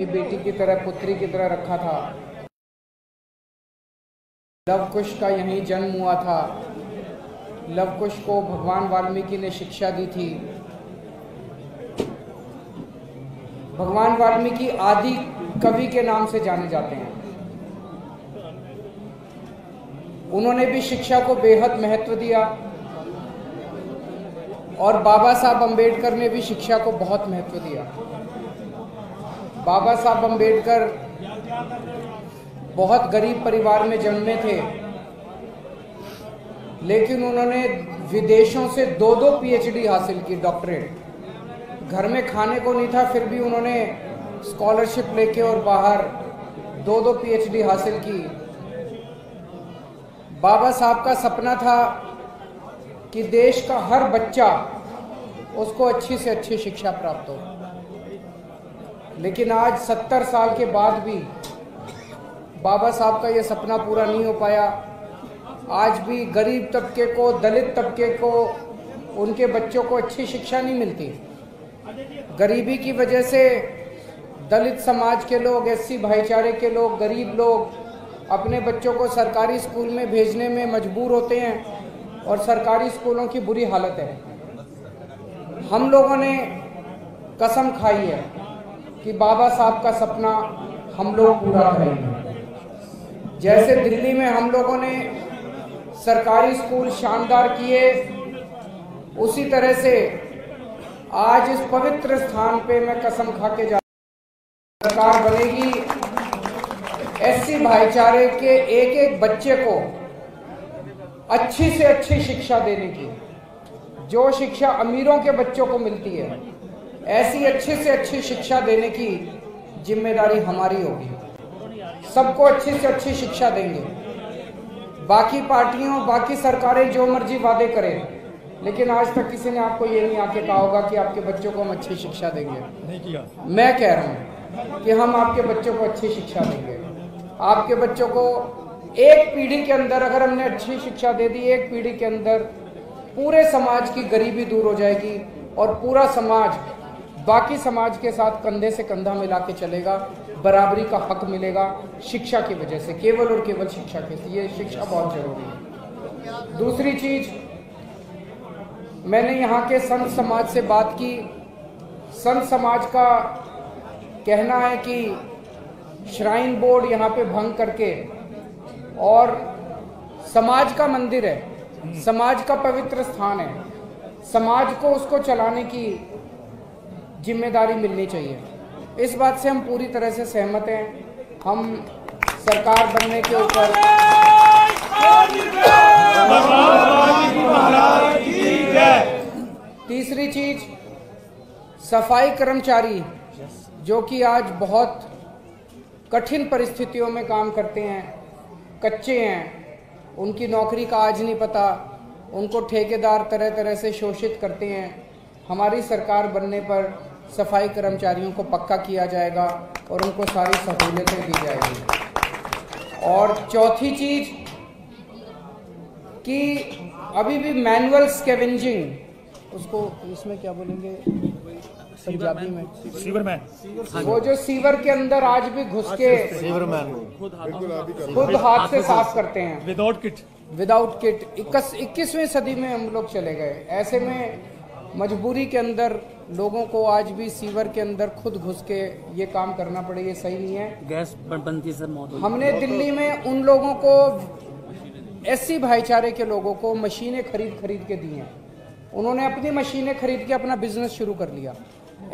बेटी की तरह, पुत्री की तरह रखा था। लव कुश का यहीं जन्म हुआ था। लव कुश को भगवान वाल्मीकि ने शिक्षा दी थी। भगवान वाल्मीकि आदि कवि के नाम से जाने जाते हैं। उन्होंने भी शिक्षा को बेहद महत्व दिया और बाबा साहब अम्बेडकर ने भी शिक्षा को बहुत महत्व दिया। बाबा साहब अम्बेडकर बहुत गरीब परिवार में जन्मे थे, लेकिन उन्होंने विदेशों से 2-2 पीएचडी हासिल की, डॉक्टरेट। घर में खाने को नहीं था, फिर भी उन्होंने स्कॉलरशिप लेके और बाहर 2-2 पीएचडी हासिल की। बाबा साहब का सपना था कि देश का हर बच्चा उसको अच्छी से अच्छी शिक्षा प्राप्त हो, लेकिन आज 70 साल के बाद भी बाबा साहब का ये सपना पूरा नहीं हो पाया। आज भी गरीब तबके को, दलित तबके को, उनके बच्चों को अच्छी शिक्षा नहीं मिलती। गरीबी की वजह से दलित समाज के लोग, एससी भाईचारे के लोग, गरीब लोग अपने बच्चों को सरकारी स्कूल में भेजने में मजबूर होते हैं और सरकारी स्कूलों की बुरी हालत है। हम लोगों ने कसम खाई है कि बाबा साहब का सपना हम लोग पूरा करेंगे। जैसे दिल्ली में हम लोगों ने सरकारी स्कूल शानदार किए, उसी तरह से आज इस पवित्र स्थान पे मैं कसम खा के जा सरकार बनेगी। एससी भाईचारे के एक एक बच्चे को अच्छी से अच्छी शिक्षा देने की, जो शिक्षा अमीरों के बच्चों को मिलती है, ऐसी अच्छी से अच्छी शिक्षा देने की जिम्मेदारी हमारी होगी। सबको अच्छी से अच्छी शिक्षा देंगे। बाकी पार्टियों, बाकी सरकारें जो मर्जी वादे करें, लेकिन आज तक किसी ने आपको ये नहीं आके कहा होगा कि आपके बच्चों को हम अच्छी शिक्षा देंगे। नहीं किया। मैं कह रहा हूँ कि हम आपके बच्चों को अच्छी शिक्षा देंगे। आपके बच्चों को एक पीढ़ी के अंदर अगर हमने अच्छी शिक्षा दे दी, एक पीढ़ी के अंदर पूरे समाज की गरीबी दूर हो जाएगी और पूरा समाज बाकी समाज के साथ कंधे से कंधा मिला के चलेगा। बराबरी का हक मिलेगा शिक्षा की वजह से, केवल और केवल शिक्षा के से। ये शिक्षा बहुत जरूरी है। दूसरी चीज, मैंने यहाँ के संत समाज से बात की। संत समाज का कहना है कि श्राइन बोर्ड यहाँ पे भंग करके, और समाज का मंदिर है, समाज का पवित्र स्थान है, समाज को उसको चलाने की जिम्मेदारी मिलनी चाहिए। इस बात से हम पूरी तरह से सहमत हैं। हम सरकार बनने के ऊपर तीसरी चीज, सफाई कर्मचारी जो कि आज बहुत कठिन परिस्थितियों में काम करते हैं, कच्चे हैं, उनकी नौकरी का आज नहीं पता, उनको ठेकेदार तरह तरह से शोषित करते हैं। हमारी सरकार बनने पर सफाई कर्मचारियों को पक्का किया जाएगा और उनको सारी सहूलियतें दी जाएगी। और चौथी चीज कि अभी भी मैनुअल स्कैवेंजिंग, उसको इसमें क्या बोलेंगे पंजाबी में, सीवरमैन, वो जो सीवर के अंदर आज भी घुस के खुद हाथ से साफ करते हैं विदाउट किट। 21वीं सदी में हम लोग चले गए। ऐसे में मजबूरी के अंदर लोगों को आज भी सीवर के अंदर खुद घुस के ये काम करना पड़े, ये सही नहीं है। गैस बनती सर मौत। हमने दिल्ली में उन लोगों को, एससी भाईचारे के लोगों को मशीनें खरीद के दी हैं। उन्होंने अपनी मशीनें खरीद के अपना बिजनेस शुरू कर लिया।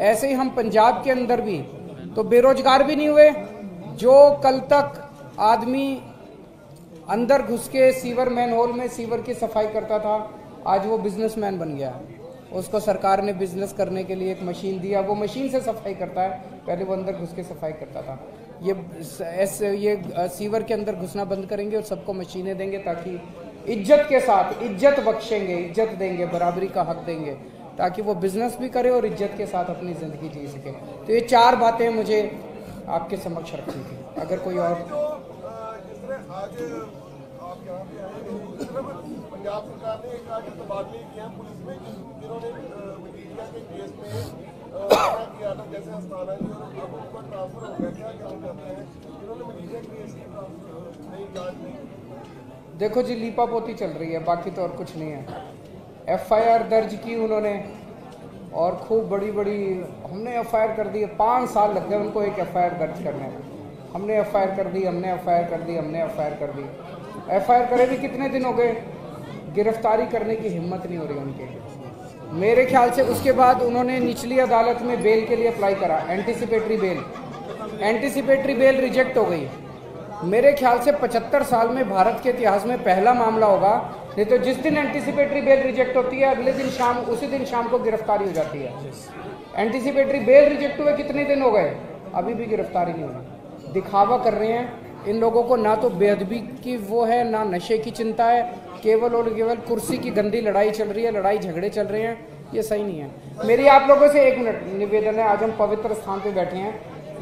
ऐसे ही हम पंजाब के अंदर भी तो बेरोजगार भी नहीं हुए। जो कल तक आदमी अंदर घुस के सीवर मैन होल में सीवर की सफाई करता था, आज वो बिजनेसमैन बन गया। उसको सरकार ने बिजनेस करने के लिए एक मशीन दिया, वो मशीन से सफाई करता है, पहले वो अंदर घुस के सफाई करता था। ये सीवर के अंदर घुसना बंद करेंगे और सबको मशीनें देंगे, ताकि इज्जत के साथ, इज्जत बख्शेंगे, इज्जत देंगे, बराबरी का हक देंगे, ताकि वो बिजनेस भी करे और इज्जत के साथ अपनी जिंदगी जी सके। तो ये 4 बातें मुझे आपके समक्ष रखनी थी। अगर कोई और पंजाब सरकार ने एक आज तबादले किए हैं पुलिस में, जिन्होंने मीडिया के केस में देखो जी, लीपापोती चल रही है, बाकी तो और कुछ नहीं है। एफआईआर दर्ज की उन्होंने और खूब बड़ी बड़ी हमने एफआईआर कर दी। 5 साल लग गए उनको एक एफआईआर दर्ज करने में। हमने एफआईआर कर दी, हमने एफआईआर कर दी, हमने एफआईआर कर दी। एफआईआर करे भी कितने दिन हो गए, गिरफ्तारी करने की हिम्मत नहीं हो रही उनके। मेरे ख्याल से उसके बाद उन्होंने निचली अदालत में बेल के लिए अप्लाई करा, anticipatory bail. Anticipatory bail reject हो गई। मेरे ख्याल से 75 साल में भारत के इतिहास में पहला मामला होगा। नहीं तो जिस दिन एंटीसिपेटरी बेल रिजेक्ट होती है, अगले दिन शाम, उसी दिन शाम को गिरफ्तारी हो जाती है। एंटीसिपेटरी बेल रिजेक्ट हुए कितने दिन हो गए, अभी भी गिरफ्तारी नहीं हुई। दिखावा कर रहे हैं। इन लोगों को ना तो बेअदबी की वो है, ना नशे की चिंता है, केवल और केवल कुर्सी की गंदी लड़ाई चल रही है, लड़ाई झगड़े चल रहे हैं। ये सही नहीं है। मेरी आप लोगों से 1 मिनट निवेदन है। आज हम पवित्र स्थान पे बैठे हैं,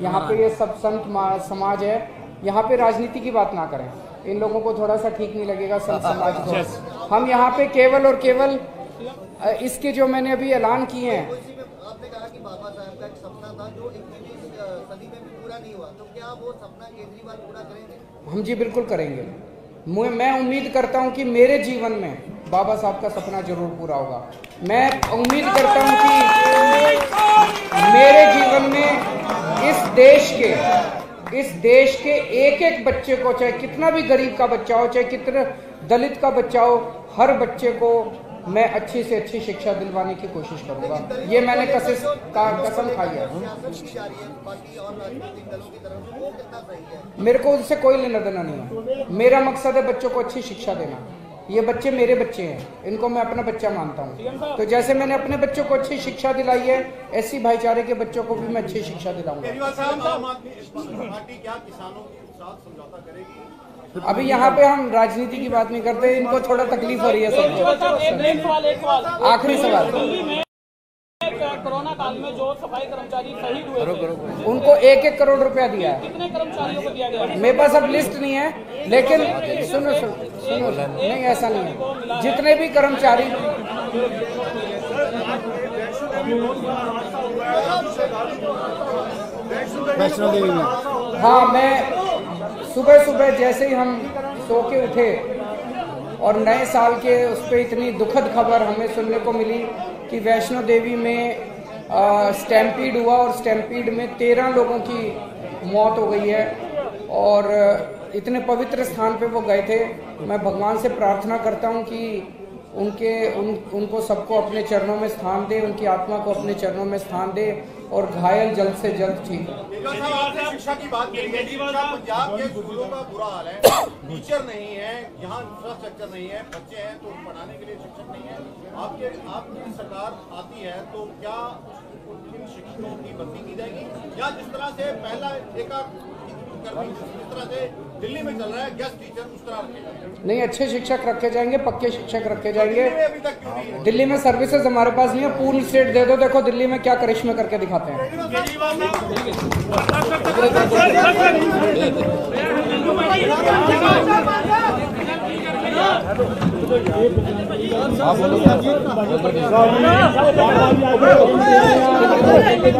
यहाँ पे ये सब संत समाज है, यहाँ पे राजनीति की बात ना करें। इन लोगों को थोड़ा सा ठीक नहीं लगेगा संत समाज को। हम यहाँ पे केवल और केवल इसके जो मैंने अभी ऐलान किए हैं। आपने कहा कि बाबा साहब का एक सपना था जो 21वीं सदी में भी पूरा नहीं हुआ, तो क्या वो सपना केजरीवाल पूरा करेंगे? हम जी बिल्कुल करेंगे। मैं उम्मीद करता हूं कि मेरे जीवन में बाबा साहब का सपना जरूर पूरा होगा। मैं उम्मीद करता हूं कि मेरे जीवन में इस देश के एक एक बच्चे को, चाहे कितना भी गरीब का बच्चा हो, चाहे कितना दलित का बच्चा हो, हर बच्चे को मैं अच्छी से अच्छी शिक्षा दिलवाने की कोशिश करूंगा। ये मैंने कसम खाई है। मेरे को उससे कोई लेना देना नहीं है। मेरा मकसद है बच्चों को अच्छी शिक्षा देना। ये बच्चे मेरे बच्चे हैं, इनको मैं अपना बच्चा मानता हूँ। तो जैसे मैंने अपने बच्चों को अच्छी शिक्षा दिलाई है, ऐसी भाईचारे के बच्चों को भी मैं अच्छी शिक्षा दिलाऊंगा। अभी यहाँ पे हम राजनीति की बात नहीं करते, इनको थोड़ा तकलीफ हो रही है सबको। आखिरी सवाल, कोरोना काल में जो सफाई कर्मचारी शहीद हुए थे, उनको 1-1 करोड़ रुपया दिया है। कितने कर्मचारियों को दिया गया? मेरे पास अब लिस्ट नहीं है, लेकिन सुनो नहीं, ऐसा नहीं है। जितने भी कर्मचारी, वैष्णो देवी में, हाँ, मैं सुबह जैसे ही हम सो के उठे और नए साल के उस पर इतनी दुखद खबर हमें सुनने को मिली कि वैष्णो देवी में स्टैम्पीड हुआ और स्टैम्पीड में 13 लोगों की मौत हो गई है। और इतने पवित्र स्थान पे वो गए थे। मैं भगवान से प्रार्थना करता हूँ कि उनको सबको अपने चरणों में स्थान दे, उनकी आत्मा को अपने चरणों में स्थान दे और घायल जल्द से जल्द ठीक हो। शिक्षा की बात करेंगे। पंजाब के स्कूलों का बुरा हाल है, टीचर नहीं है, यहाँ इंफ्रास्ट्रक्चर नहीं है, बच्चे हैं तो पढ़ाने के लिए शिक्षक नहीं है। आपकी सरकार आती है तो क्या इन शिक्षकों की भर्ती की जाएगी, या जिस तरह से पहला जिस तरह से दिल्ली में चल रहा है गेस्ट टीचर, उस तरह रखे? नहीं, अच्छे शिक्षक रखे जाएंगे, पक्के शिक्षक रखे जाएंगे। दिल्ली में सर्विसेज हमारे पास नहीं है, पूर्ण स्टेट दे दो, देखो दिल्ली में क्या करिश्मे करके दिखाते हैं। आप बोलो।